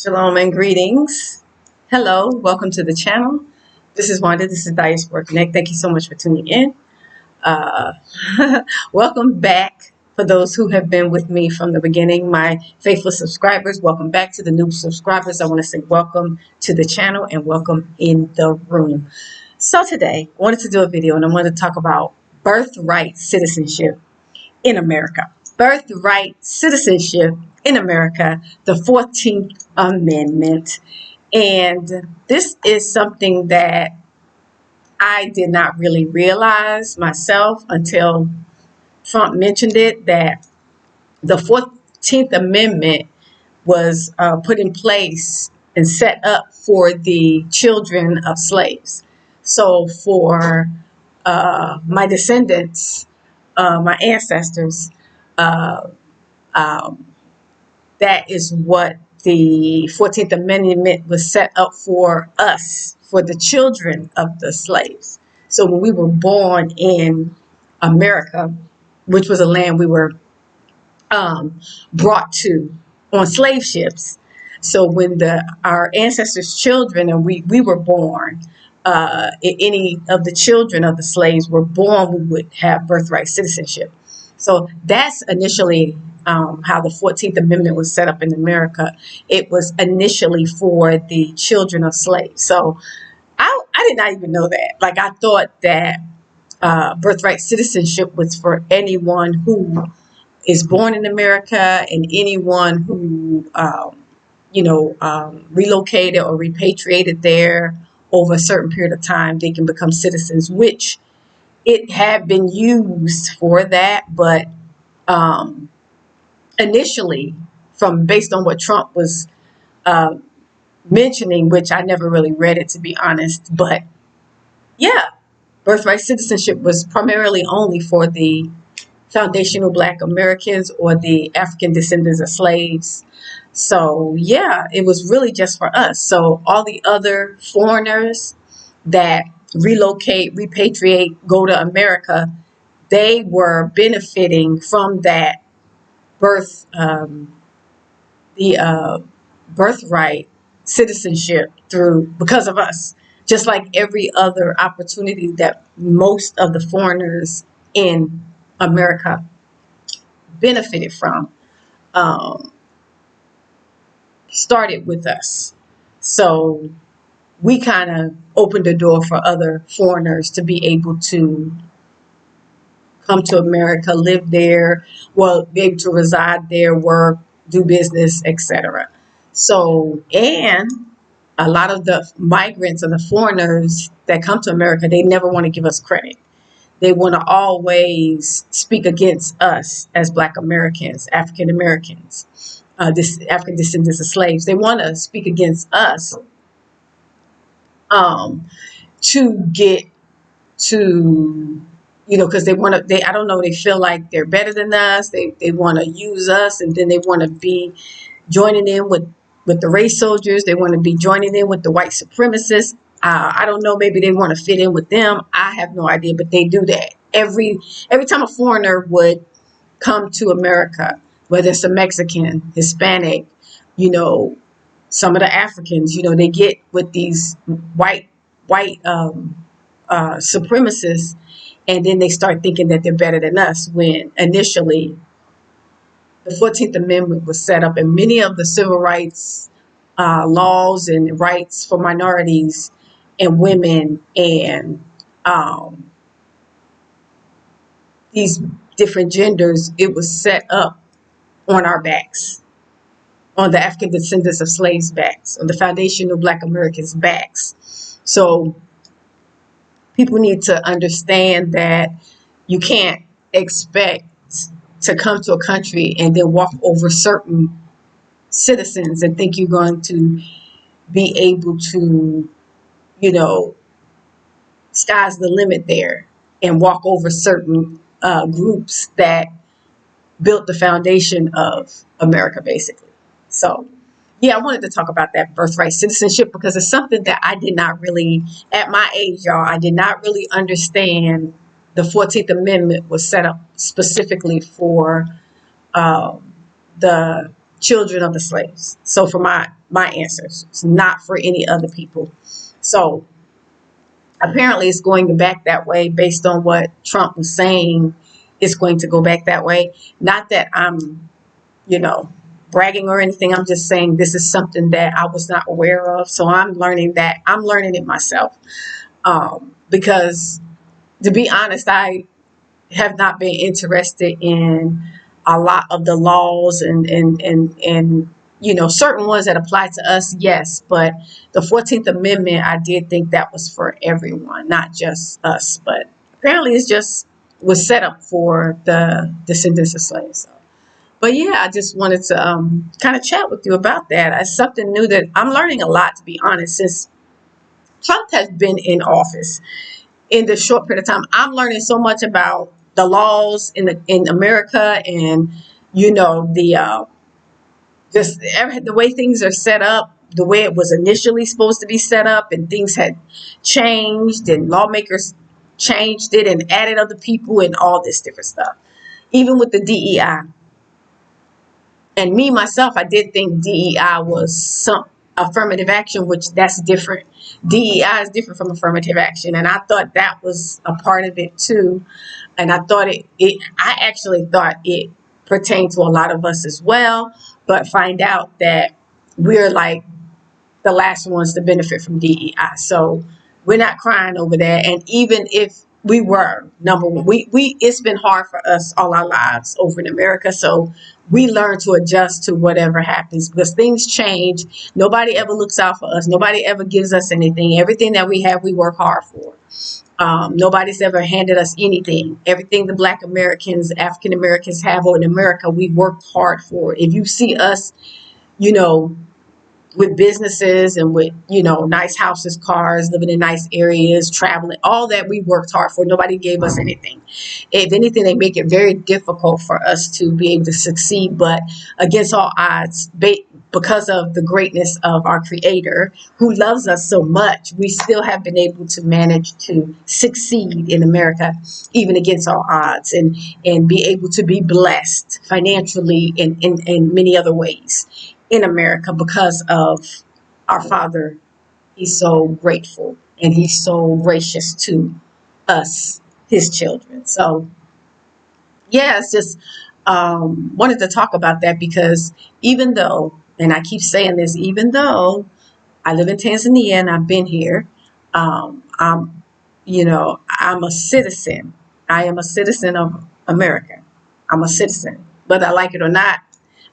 Shalom and greetings. Hello, welcome to the channel. This is Wanda. This is Diaspora Connect. Thank you so much for tuning in. Uh, welcome back for those who have been with me from the beginning. My faithful subscribers, welcome back. To the new subscribers, I want to say welcome to the channel and welcome in the room. So today, I wanted to do a video and I want to talk about birthright citizenship in America. Birthright citizenship in America, the 14th Amendment. And this is something that I did not really realize myself until Trump mentioned it, that the 14th Amendment was put in place and set up for the children of slaves. So for my descendants, my ancestors, uh, um, that is what the 14th Amendment was set up for us, for the children of the slaves. So when we were born in America, which was a land we were brought to on slave ships. So when our ancestors' children and we were born, any of the children of the slaves were born, we would have birthright citizenship. So that's initially how the 14th Amendment was set up in America. It was initially for the children of slaves. So I did not even know that. Like, I thought that birthright citizenship was for anyone who is born in America and anyone who, relocated or repatriated there over a certain period of time, they can become citizens, which it had been used for that. But initially, based on what Trump was mentioning, which I never really read it, to be honest, but yeah, birthright citizenship was primarily only for the foundational Black Americans or the African descendants of slaves. So yeah, it was really just for us. So all the other foreigners that relocate, repatriate, go to America, they were benefiting from that birthright citizenship because of us. Just like every other opportunity that most of the foreigners in America benefited from, started with us. So we kind of opened the door for other foreigners to be able to come to America, live there, be able to reside there, work, do business, etc. So, and a lot of the migrants and the foreigners that come to America, they never want to give us credit. They want to always speak against us as Black Americans, African Americans, African descendants of slaves. They want to speak against us to get to, because I don't know, they feel like they're better than us. They want to use us, and then they want to be joining in with the race soldiers. They want to be joining in with the white supremacists. I don't know, maybe they want to fit in with them. I have no idea, but they do that. Every time a foreigner would come to America, whether it's a Mexican, Hispanic, some of the Africans, they get with these white supremacists, and then they start thinking that they're better than us, when initially the 14th Amendment was set up, and many of the civil rights laws and rights for minorities and women and these different genders, it was set up on our backs, on the African descendants of slaves' backs, on the foundational Black Americans' backs. So people need to understand that you can't expect to come to a country and then walk over certain citizens and think you're going to be able to, sky's the limit there, and walk over certain groups that built the foundation of America, basically. So yeah, I wanted to talk about that birthright citizenship because it's something that I did not really, at my age, y'all, I did not really understand. The 14th Amendment was set up specifically for the children of the slaves. So for my answers, it's not for any other people. So apparently it's going back that way based on what Trump was saying. It's going to go back that way. Not that I'm, you know, bragging or anything. I'm just saying this is something that I was not aware of. So I'm learning that. I'm learning it myself. Because to be honest, I have not been interested in a lot of the laws and you know, certain ones that apply to us, yes, but the 14th Amendment, I did think that was for everyone, not just us, but apparently it's just was set up for the descendants of slaves. So, but yeah, I just wanted to kind of chat with you about that. It's something new that I'm learning a lot, to be honest, since Trump has been in office. In the short period of time, I'm learning so much about the laws in America, and you know, the way things are set up, the way it was initially supposed to be set up, and things had changed, and lawmakers changed it and added other people and all this different stuff. Even with the DEI, and me myself, I did think DEI was some affirmative action, which that's different. DEI is different from affirmative action, and I thought that was a part of it too. And I thought I actually thought it pertained to a lot of us as well, but find out that we're like the last ones to benefit from DEI. So we're not crying over that. And even if we were, number one, we it's been hard for us all our lives over in America. So we learn to adjust to whatever happens because things change. Nobody ever looks out for us. Nobody ever gives us anything. Everything that we have, we work hard for. Nobody's ever handed us anything. Everything the Black Americans, African Americans have in America, we worked hard for. If you see us, you know, with businesses and with, you know, nice houses, cars, living in nice areas, traveling, all that we worked hard for. Nobody gave us anything. If anything, they make it very difficult for us to be able to succeed. But against all odds, because of the greatness of our Creator who loves us so much, we still have been able to manage to succeed in America, even against all odds, and be able to be blessed financially in many other ways in America because of our Father. He's so grateful and he's so gracious to us, his children. So yeah, it's just wanted to talk about that because even though, and I keep saying this, even though I live in Tanzania and I've been here, I'm, you know, I'm a citizen. I am a citizen of America. I'm a citizen, whether I like it or not.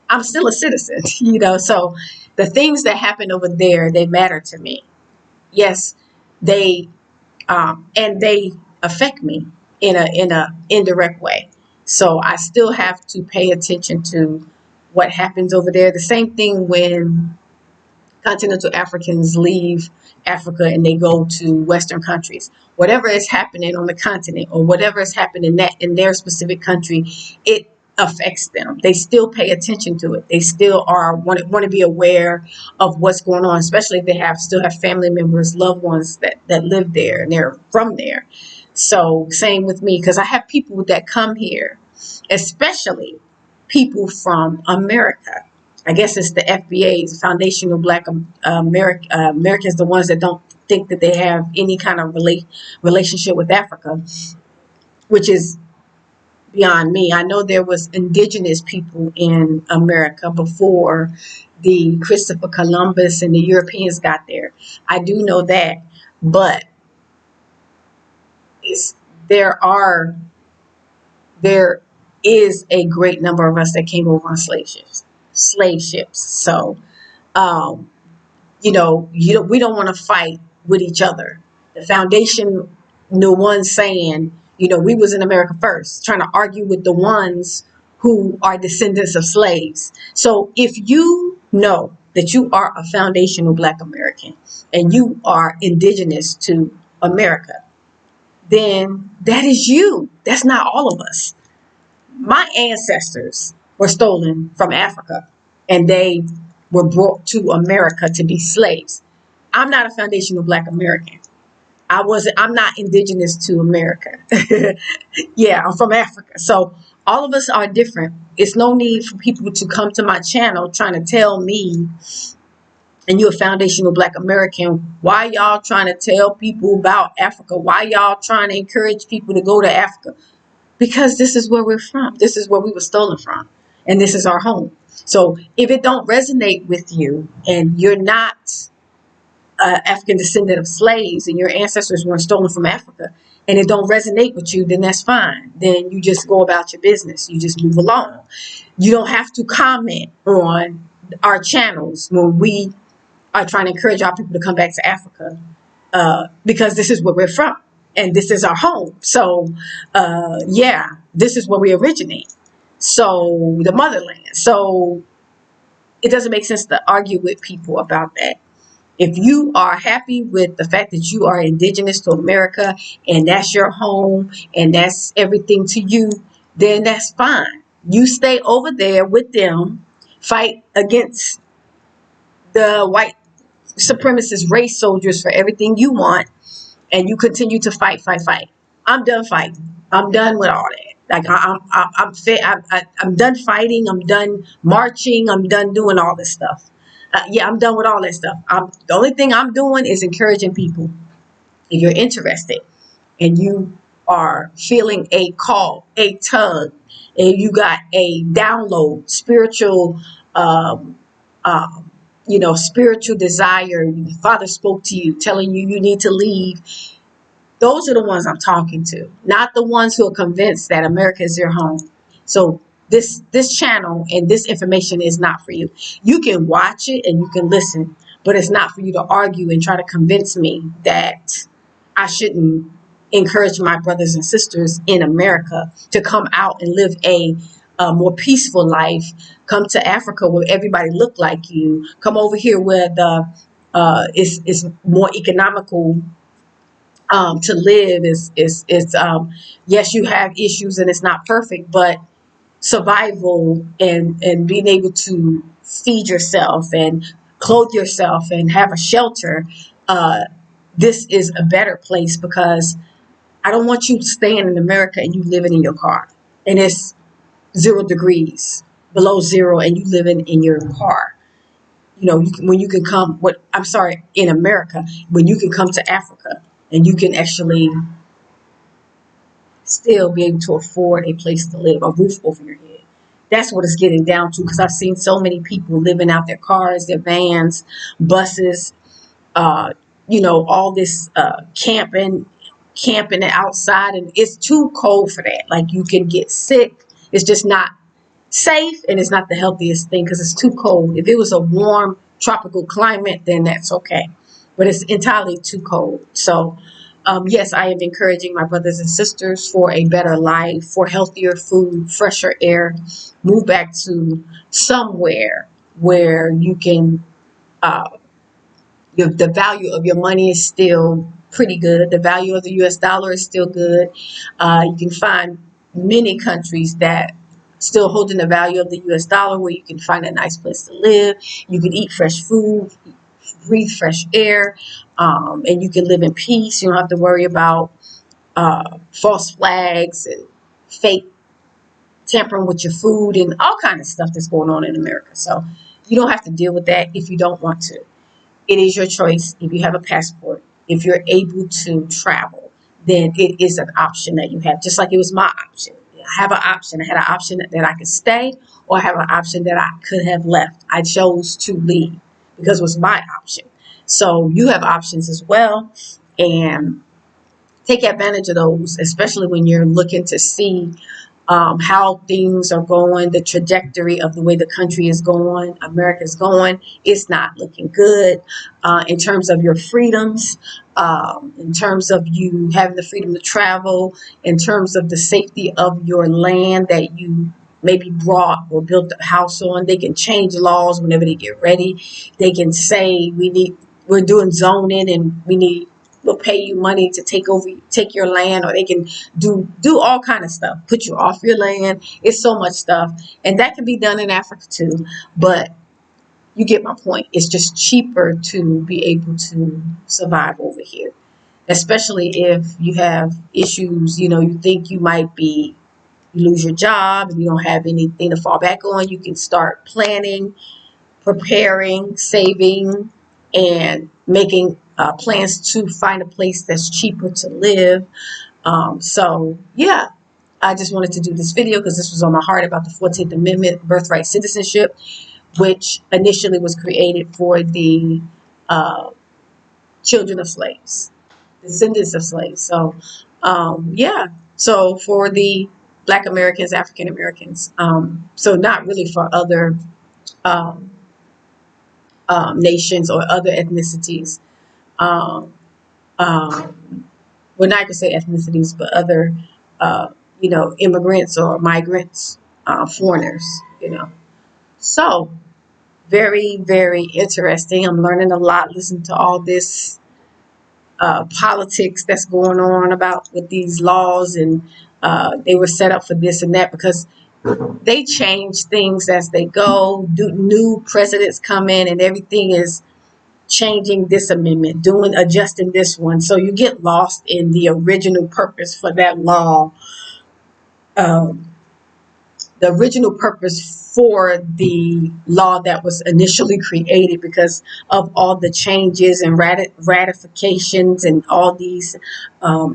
I'm still a citizen, you know, so the things that happen over there, they matter to me. Yes, they and they affect me in a indirect way. So I still have to pay attention to what happens over there. The same thing when continental Africans leave Africa and they go to Western countries. Whatever is happening on the continent or whatever is happening in their specific country, it affects them. They still pay attention to it. They still want to be aware of what's going on, especially if they still have family members, loved ones that live there and they're from there. So same with me, because I have people that come here, especially people from America. I guess it's the FBA's Foundational Black Americans, the ones that don't think that they have any kind of relationship with Africa, which is beyond me. I know there was indigenous people in America before the Christopher Columbus and the Europeans got there. I do know that, but there is a great number of us that came over on slave ships. So, you know, we don't want to fight with each other. The foundation, the ones saying, you know, we was in America first, trying to argue with the ones who are descendants of slaves. So if you know that you are a foundational Black American and you are indigenous to America, then that is you. That's not all of us. My ancestors were stolen from Africa and they were brought to America to be slaves. I'm not a foundational Black American. I'm not indigenous to America. Yeah, I'm from Africa. So All of us are different. It's no need for people to come to my channel trying to tell me, and you're a foundational Black American, why y'all trying to tell people about Africa? Why y'all trying to encourage people to go to Africa? Because this is where we're from. This is where we were stolen from. And this is our home. So if it don't resonate with you and you're not African descendant of slaves and your ancestors were stolen from Africa and it don't resonate with you, then that's fine. Then you just go about your business. You just move along. You don't have to comment on our channels when we are trying to encourage our people to come back to Africa, because this is where we're from and this is our home. So yeah, this is where we originate. So the motherland. So it doesn't make sense to argue with people about that. If you are happy with the fact that you are indigenous to America and that's your home and that's everything to you, then that's fine. You stay over there with them, fight against the white supremacist race soldiers for everything you want, and you continue to fight. I'm done fighting. I'm done with all that. Like I'm done fighting. I'm done marching. I'm done doing all this stuff. Yeah, I'm done with all that stuff. The only thing I'm doing is encouraging people. If you're interested and you are feeling a call, a tug, and you got a download, spiritual, spiritual desire, the Father spoke to you, telling you you need to leave. Those are the ones I'm talking to, not the ones who are convinced that America is their home. So this channel and this information is not for you. You can watch it and you can listen, but it's not for you to argue and try to convince me that I shouldn't encourage my brothers and sisters in America to come out and live a more peaceful life. Come to Africa where everybody look like you. Come over here where it's more economical to live. Yes, you have issues and it's not perfect, but survival and being able to feed yourself and clothe yourself and have a shelter, this is a better place, because I don't want you staying in America and you living in your car and it's 0 degrees below zero and you living in your car. In America, when you can come to Africa and you can actually still be able to afford a place to live, a roof over your head. That's what it's getting down to, because I've seen so many people living out their cars, their vans, buses, all this camping outside, and it's too cold for that. Like, you can get sick. It's just not safe, and it's not the healthiest thing because it's too cold. If it was a warm tropical climate, then that's okay, but it's entirely too cold. So yes, I am encouraging my brothers and sisters for a better life, for healthier food, fresher air. Move back to somewhere where you can, the value of your money is still pretty good. The value of the US dollar is still good. You can find many countries that still holding the value of the US dollar, where you can find a nice place to live. You can eat fresh food, breathe fresh air, and you can live in peace. You don't have to worry about false flags and fake tampering with your food and all kind of stuff that's going on in America. So you don't have to deal with that if you don't want to. It is your choice. If you have a passport, if you're able to travel, then it is an option that you have, just like it was my option. I have an option. I had an option that I could stay, or I have an option that I could have left. I chose to leave because it was my option. So you have options as well, and take advantage of those, especially when you're looking to see how things are going, the trajectory of the way the country is going, America's going. It's not looking good in terms of your freedoms, in terms of you having the freedom to travel, in terms of the safety of your land that you maybe brought or built a house on. They can change laws whenever they get ready. They can say we're doing zoning and we'll pay you money to take your land, or they can do all kind of stuff, put you off your land. It's so much stuff, and that can be done in Africa too, but you get my point. It's just cheaper to be able to survive over here, especially if you have issues. You think you might be you lose your job and you don't have anything to fall back on, you can start planning, preparing, saving, and making plans to find a place that's cheaper to live. So yeah, I just wanted to do this video because this was on my heart about the 14th Amendment, birthright citizenship, which initially was created for the children of slaves, descendants of slaves. So yeah, so for the Black Americans, African Americans, so not really for other um, nations or other ethnicities. Um, well, not to say ethnicities, but other, immigrants or migrants, foreigners, So, very, very interesting. I'm learning a lot, listening to all this politics that's going on about with these laws, and they were set up for this and that because they change things as they go. New presidents come in, and everything is changing this amendment, adjusting this one. So you get lost in the original purpose for that law. Um, the original purpose for the law that was initially created, because of all the changes and ratifications and all these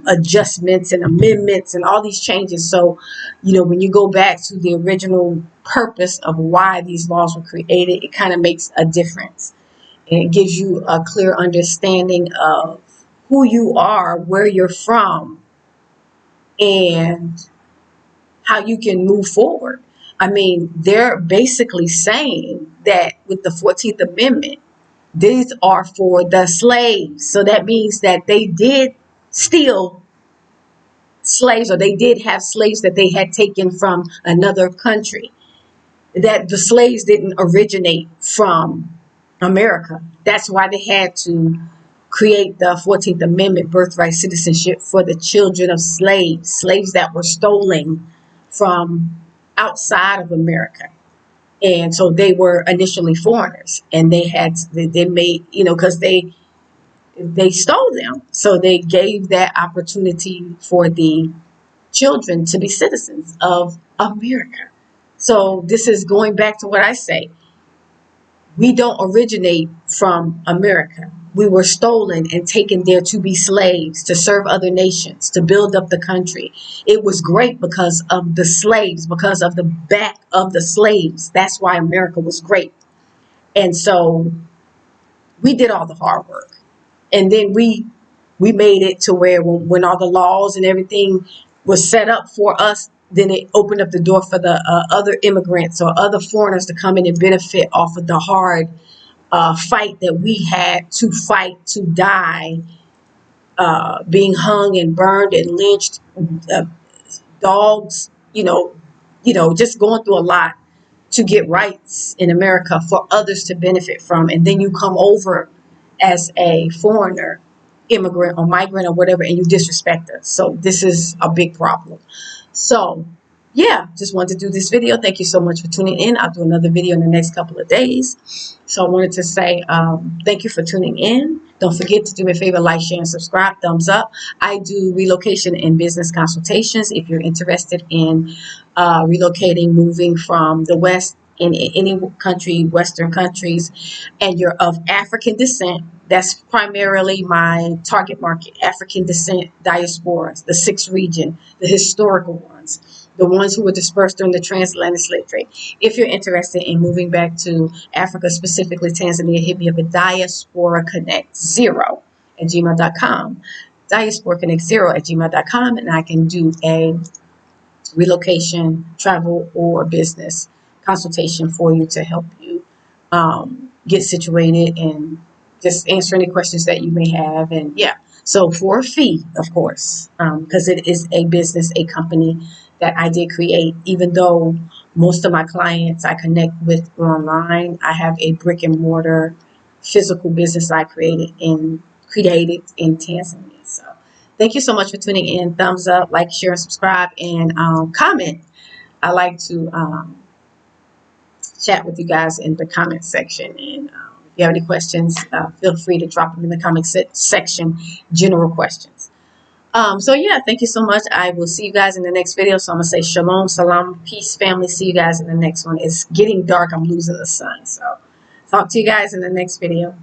adjustments and amendments and all these changes. So, when you go back to the original purpose of why these laws were created, it kind of makes a difference. And it gives you a clear understanding of who you are, where you're from, and how you can move forward. I mean, they're basically saying that with the 14th Amendment, these are for the slaves. So that means that they did steal slaves, or they did have slaves that they had taken from another country, that the slaves didn't originate from America. That's why they had to create the 14th Amendment, birthright citizenship, for the children of slaves that were stolen from outside of America. And so they were initially foreigners, and they made, because they stole them. So they gave that opportunity for the children to be citizens of America. So this is going back to what I say. We don't originate from America. We were stolen and taken there to be slaves, to serve other nations, to build up the country. It was great because of the slaves, because of the back of the slaves. That's why America was great. And so we did all the hard work. And then we made it to where when all the laws and everything was set up for us, then it opened up the door for the other immigrants or other foreigners to come in and benefit off of the hard fight that we had to fight to die, being hung and burned and lynched, dogs, just going through a lot to get rights in America for others to benefit from. And then you come over as a foreigner, immigrant or migrant or whatever, and you disrespect us. So this is a big problem. So yeah, just wanted to do this video. Thank you so much for tuning in. I'll do another video in the next couple of days. So I wanted to say thank you for tuning in. Don't forget to do me a favor, like, share, and subscribe. Thumbs up. I do relocation and business consultations. If you're interested in relocating, moving from the West in any country, Western countries, and you're of African descent, that's primarily my target market, African descent diasporas, the 6th region, the historical ones, the ones who were dispersed during the transatlantic slave trade. If you're interested in moving back to Africa, specifically Tanzania, hit me up at Diaspora Connect 0 at gmail.com. Diaspora Connect 0 at gmail.com, and I can do a relocation, travel, or business consultation for you to help you get situated and just answer any questions that you may have. And yeah, so for a fee, of course, because it is a business, a company that I did create. Even though most of my clients I connect with online, I have a brick and mortar physical business I created in Tanzania. So thank you so much for tuning in. Thumbs up, like, share, and subscribe, and comment. I like to chat with you guys in the comment section. And if you have any questions, feel free to drop them in the comment section, general questions. So yeah, thank you so much. I will see you guys in the next video. So I'm gonna say shalom, salam, peace, family. See you guys in the next one. It's getting dark. I'm losing the sun. So talk to you guys in the next video.